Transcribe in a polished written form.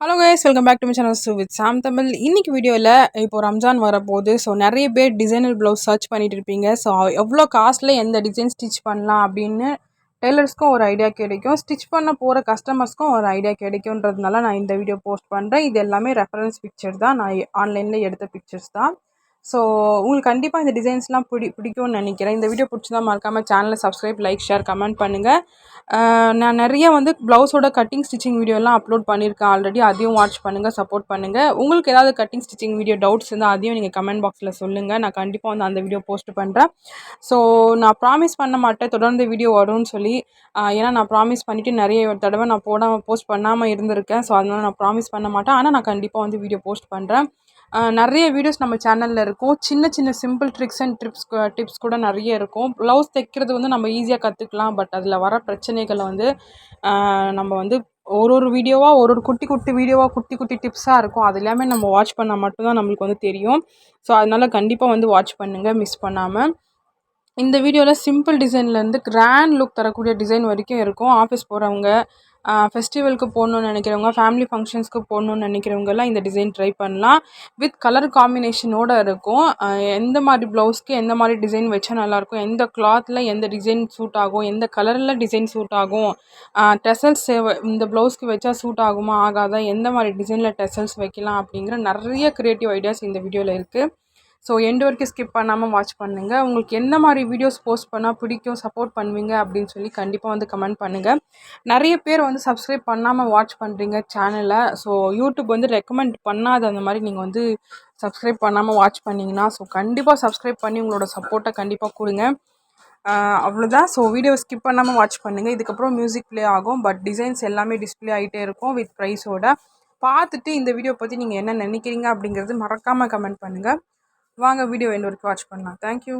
Hello guys, welcome back to my channel with Sam Tamil. இன்னைக்கு வீடியோவில் இப்போ ரம்ஜான் வரப்போகுது. ஸோ நிறைய பேர் டிசைனர் ப்ளவுஸ் சர்ச் பண்ணிட்டு இருப்பீங்க. ஸோ எவ்வளோ காஸ்ட்டில் எந்த டிசைன் ஸ்டிச் பண்ணலாம் அப்படின்னு டெய்லர்ஸ்க்கும் ஒரு ஐடியா கிடைக்கும், ஸ்டிச் பண்ண போகிற கஸ்டமர்ஸ்க்கும் ஒரு ஐடியா கிடைக்குன்றதுனால நான் இந்த வீடியோ போஸ்ட் பண்ணுறேன். இது எல்லாமே ரெஃபரன்ஸ் பிக்சர் தான், நான் ஆன்லைனில் எடுத்த பிக்சர்ஸ் தான். ஸோ உங்களுக்கு கண்டிப்பாக இந்த டிசைன்ஸ்லாம் பிடிக்கும்னு நினைக்கிறேன். இந்த வீடியோ பிடிச்சிருந்தா மறக்காமல் சேனலை சப்ஸ்கிரைப், லைக், ஷேர், கமெண்ட் பண்ணுங்கள். நான் நிறைய ப்ளவுஸோட கட்டிங் ஸ்டிச்சிங் வீடியோலாம் அப்லோட் பண்ணியிருக்கேன் ஆல்ரெடி. அதையும் வாட்ச் பண்ணுங்கள், சப்போர்ட் பண்ணுங்கள். உங்களுக்கு ஏதாவது கட்டிங் ஸ்டிச்சிங் வீடியோ டவுட்ஸ் இருந்தால் அதையும் நீங்கள் கமெண்ட் பாக்ஸில் சொல்லுங்கள். நான் கண்டிப்பாக அந்த வீடியோ போஸ்ட் பண்ணுறேன். ஸோ நான் ப்ராமிஸ் பண்ண மாட்டேன் தொடர்ந்து வீடியோ வரும்னு சொல்லி. ஏன்னா நான் ப்ராமிஸ் பண்ணிவிட்டு நிறைய தடவை நான் போஸ்ட் பண்ணாமல் இருந்திருக்கேன். ஸோ அதனால் நான் ப்ராமிஸ் பண்ண மாட்டேன். ஆனால் நான் கண்டிப்பாக வீடியோ போஸ்ட் பண்ணுறேன். நிறைய வீடியோஸ் நம்ம சேனலில் இருக்கும். சின்ன சின்ன சிம்பிள் ட்ரிக்ஸ் அண்ட் டிப்ஸ் கூட நிறைய இருக்கும். ப்ளவுஸ் தைக்கிறது நம்ம ஈஸியாக கற்றுக்கலாம். பட் அதில் வர பிரச்சனைகளை நம்ம ஒரு வீடியோவாக ஒரு குட்டி குட்டி வீடியோவாக குட்டி குட்டி டிப்ஸாக இருக்கும். அது எல்லாமே நம்ம வாட்ச் பண்ணால் மட்டும்தான் நம்மளுக்கு தெரியும். ஸோ அதனால் கண்டிப்பாக வாட்ச் பண்ணுங்கள், மிஸ் பண்ணாமல். இந்த வீடியோவில் சிம்பிள் டிசைன்லேருந்து கிராண்ட் லுக் தரக்கூடிய டிசைன் வரைக்கும் இருக்கும். ஆஃபீஸ் போகிறவங்க, ஃபெஸ்டிவலுக்கு போடணுன்னு நினைக்கிறவங்க, ஃபேமிலி ஃபங்க்ஷன்ஸ்க்கு போடணுன்னு நினைக்கிறவங்கெல்லாம் இந்த டிசைன் ட்ரை பண்ணலாம். வித் கலர் காம்பினேஷனோடு இருக்கும். எந்த மாதிரி ப்ளவுஸ்க்கு எந்த மாதிரி டிசைன் வச்சா நல்லாயிருக்கும், எந்த கிளாத்தில் எந்த டிசைன் சூட் ஆகும், எந்த கலரில் டிசைன் சூட் ஆகும், டெசல்ஸ் இந்த ப்ளவுஸ்க்கு வச்சா சூட் ஆகுமா ஆகாதா, எந்த மாதிரி டிசைனில் டெசல்ஸ் வைக்கலாம் அப்படிங்கிற நிறைய க்ரியேட்டிவ் ஐடியாஸ் இந்த வீடியோவில் இருக்குது. ஸோ எண்டு வரைக்கும் ஸ்கிப் பண்ணாமல் வாட்ச் பண்ணுங்கள். உங்களுக்கு எந்த மாதிரி வீடியோஸ் போஸ்ட் பண்ணால் பிடிக்கும், சப்போர்ட் பண்ணுவீங்க அப்படின்னு சொல்லி கண்டிப்பாக கமெண்ட் பண்ணுங்கள். நிறைய பேர் சப்ஸ்கிரைப் பண்ணாமல் வாட்ச் பண்ணுறீங்க சேனலை. ஸோ யூடியூப் ரெக்கமெண்ட் பண்ணாத அந்த மாதிரி நீங்கள் சப்ஸ்கிரைப் பண்ணாமல் வாட்ச் பண்ணிங்கன்னா, ஸோ கண்டிப்பாக சப்ஸ்கிரைப் பண்ணி உங்களோட சப்போர்ட்டை கண்டிப்பாக கொடுங்க. அவ்வளோதான். ஸோ வீடியோவை ஸ்கிப் பண்ணாமல் வாட்ச் பண்ணுங்கள். இதுக்கப்புறம் மியூசிக் ப்ளே ஆகும், பட் டிசைன்ஸ் எல்லாமே டிஸ்பிளே ஆகிட்டே இருக்கும் வித் ப்ரைஸோட. பார்த்துட்டு இந்த வீடியோ பற்றி நீங்கள் என்ன நினைக்கிறீங்க அப்படிங்கிறது மறக்காமல் கமெண்ட் பண்ணுங்கள். வாங்க வீடியோ எண்டு வரைக்கும் வாட்ச் பண்ணலாம். தேங்க்யூ.